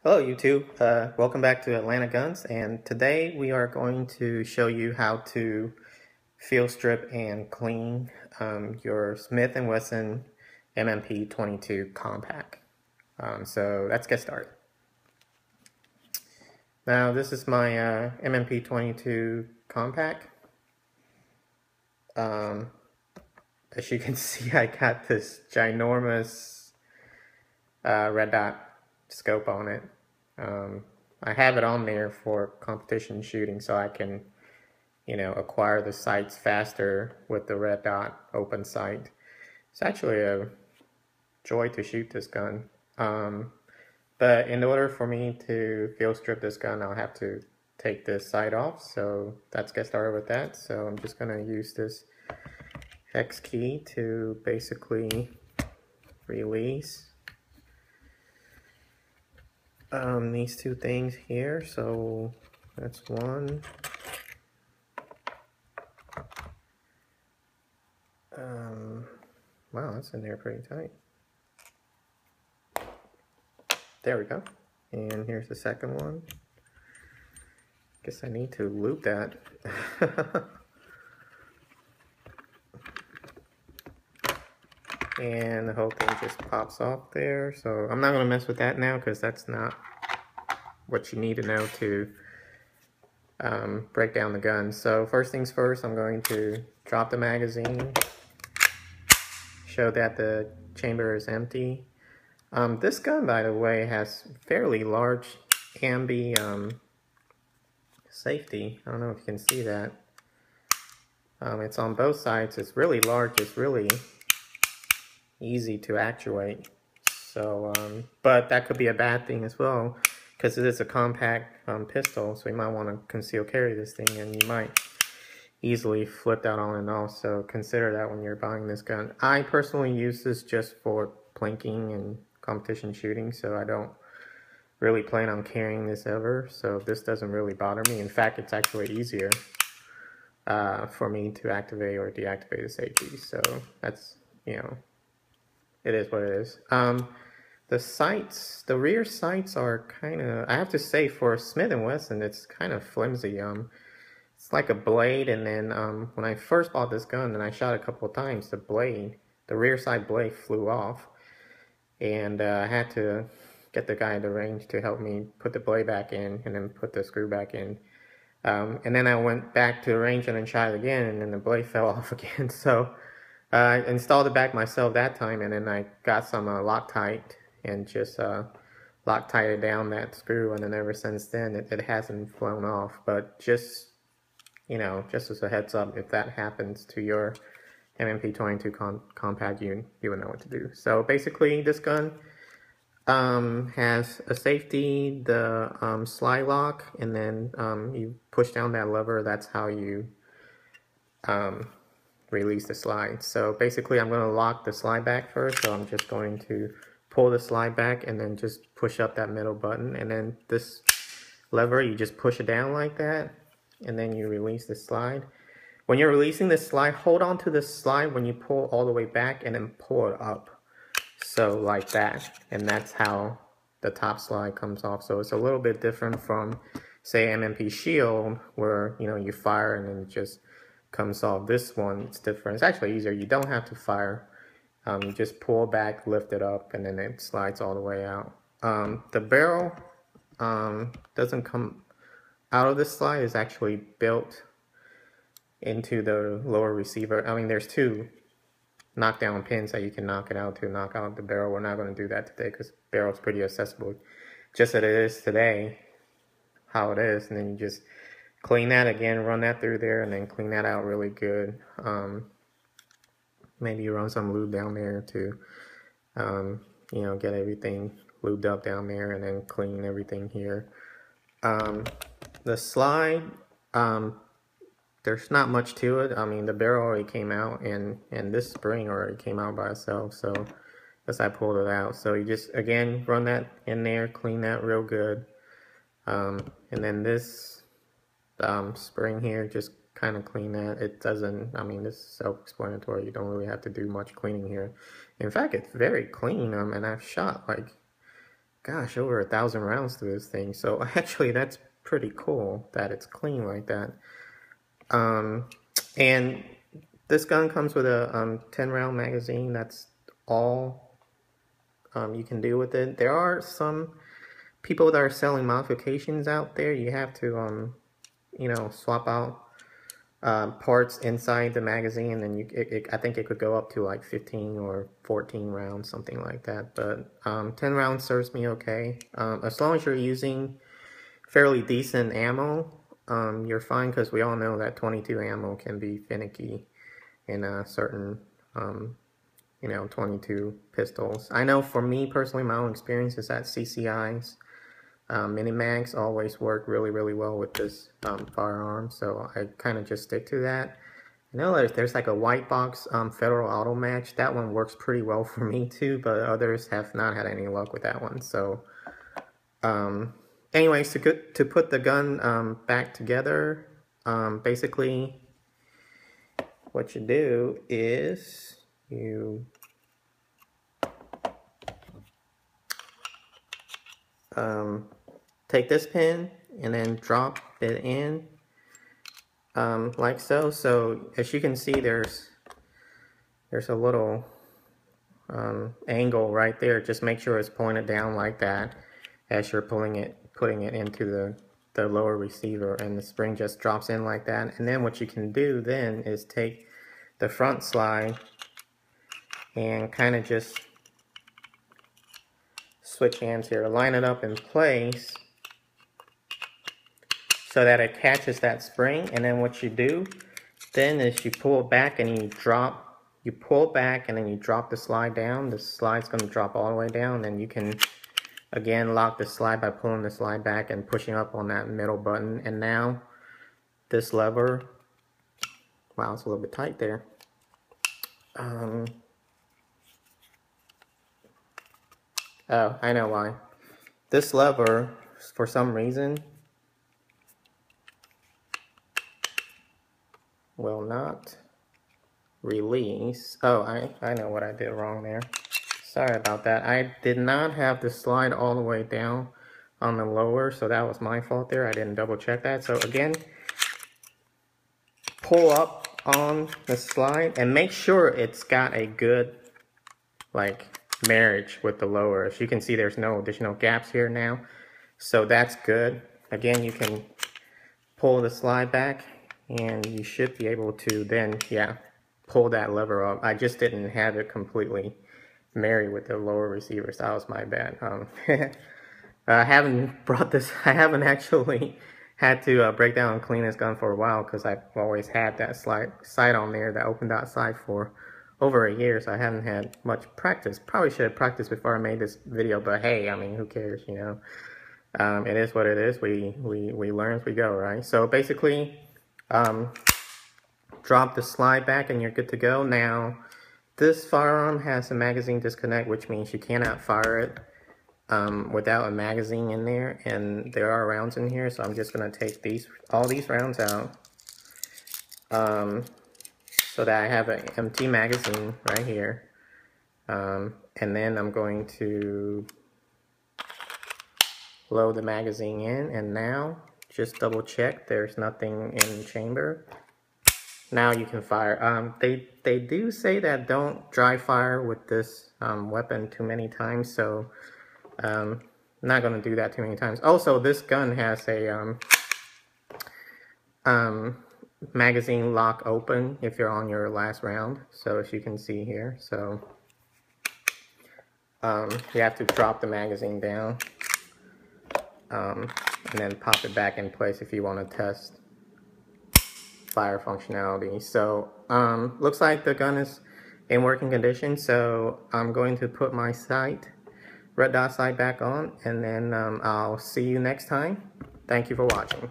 Hello YouTube, welcome back to Atlanta Guns, and today we are going to show you how to field strip and clean your Smith Wesson M&P 22 compact. So let's get started. Now this is my M&P 22 compact. As you can see, I got this ginormous red dot scope on it. I have it on there for competition shooting so I can, acquire the sights faster with the red dot open sight. It's actually a joy to shoot this gun. But in order for me to field strip this gun, I'll have to take this sight off. So let's get started with that. So I'm just going to use this hex key to basically release these two things here. So that's one. Wow, that's in there pretty tight. There we go. And here's the second one. Guess I need to loop that. And the whole thing just pops off there. So I'm not going to mess with that now because that's not what you need to know to break down the gun. So first things first, I'm going to drop the magazine, show that the chamber is empty. This gun, by the way, has fairly large ambi safety. I don't know if you can see that. It's on both sides. It's really large. It's really easy to actuate. So, but that could be a bad thing as well, because it is a compact pistol, so you might want to conceal carry this thing, and you might easily flip that on and off. So consider that when you're buying this gun. I personally use this just for plinking and competition shooting, so I don't really plan on carrying this ever. So this doesn't really bother me. In fact, it's actually easier for me to activate or deactivate the safety. So that's, it is what it is. The sights, the rear sights are kind of, I have to say, for Smith & Wesson, it's kind of flimsy. It's like a blade, and then when I first bought this gun and I shot a couple of times, the rear side blade flew off, and I had to get the guy at the range to help me put the blade back in and then put the screw back in. And then I went back to the range and then shot it again, and then the blade fell off again. So I installed it back myself that time, and then I got some Loctite and just Loctited down that screw, and then ever since then it hasn't flown off. But just, just as a heads up, if that happens to your M&P 22 compact, you would know what to do. So basically this gun has a safety, the slide lock, and then you push down that lever. That's how you release the slide. So basically I'm going to lock the slide back first. So I'm just going to pull the slide back and then just push up that middle button, and then this lever, you just push it down like that, and then you release the slide. When you're releasing the slide, hold on to the slide when you pull all the way back, and then pull it up. So like that, and that's how the top slide comes off. So it's a little bit different from, say, M&P Shield, where you fire and then it just comes off. This one, it's different. It's actually easier. You don't have to fire. You just pull back, lift it up, and then it slides all the way out. The barrel doesn't come out of the slide. It's actually built into the lower receiver. I mean, there's two knockdown pins that you can knock it out to knock out the barrel. We're not going to do that today because the barrel is pretty accessible, just as it is today, how it is. And then you just clean that again, run that through there, and then clean that out really good. Maybe you run some lube down there to, get everything lubed up down there, and then clean everything here. The slide, there's not much to it. I mean, the barrel already came out, and this spring already came out by itself, so as I pulled it out. So you just, again, run that in there, clean that real good. And then this spring here, just kind of clean that. It doesn't, I mean, this is self-explanatory. You don't really have to do much cleaning here. In fact, it's very clean, and I've shot like gosh, over 1,000 rounds to this thing. So actually that's pretty cool that it's clean like that. And this gun comes with a 10 round magazine. That's all you can do with it. There are some people that are selling modifications out there. You have to you know, swap out parts inside the magazine, and I think it could go up to like 15 or 14 rounds, something like that. But 10 rounds serves me okay. As long as you're using fairly decent ammo, you're fine, because we all know that 22 ammo can be finicky in certain you know, 22 pistols. I know for me personally, my own experience is that CCI's mini mags always work really well with this firearm, so I kind of just stick to that. I know there's like a white box Federal Auto Match. That one works pretty well for me too, but others have not had any luck with that one. So anyways, to put the gun back together, basically what you do is you take this pin and then drop it in like so. So as you can see, there's a little angle right there. Just make sure it's pointed down like that as you're putting it into the lower receiver, and the spring just drops in like that. And then what you can do then is take the front slide and kind of just switch hands here, line it up in place so that it catches that spring. And then what you do then is you pull it back and you pull back and then you drop the slide down. The slide's going to drop all the way down, and you can again lock the slide by pulling the slide back and pushing up on that middle button. And now this lever, wow, it's a little bit tight there. Oh, I know why. This lever, for some reason, will not release. Oh, I know what I did wrong there. Sorry about that. I did not have the slide all the way down on the lower, so that was my fault there. I didn't double check that. So again, pull up on the slide and make sure it's got a good like marriage with the lower. As you can see, there's no additional gaps here now, so that's good. Again, you can pull the slide back and you should be able to then, yeah, pull that lever up. I just didn't have it completely married with the lower receiver, so that was my bad. I haven't actually had to break down and clean this gun for a while, because I've always had that sight on there, that open dot sight, for over a year, so I haven't had much practice. Probably should have practiced before I made this video, but hey, I mean, who cares, you know? It is what it is. We learn as we go, right? So basically, drop the slide back and you're good to go. Now, this firearm has a magazine disconnect, which means you cannot fire it without a magazine in there, and there are rounds in here, so I'm just going to take all these rounds out so that I have an empty magazine right here, and then I'm going to load the magazine in, and now just double check there's nothing in the chamber. Now you can fire. They do say that don't dry fire with this weapon too many times, so I'm not going to do that too many times. Also, this gun has a magazine lock open if you're on your last round, so as you can see here. So you have to drop the magazine down and then pop it back in place if you want to test fire functionality. So looks like the gun is in working condition, so I'm going to put my sight, red dot sight, back on, and then I'll see you next time. Thank you for watching.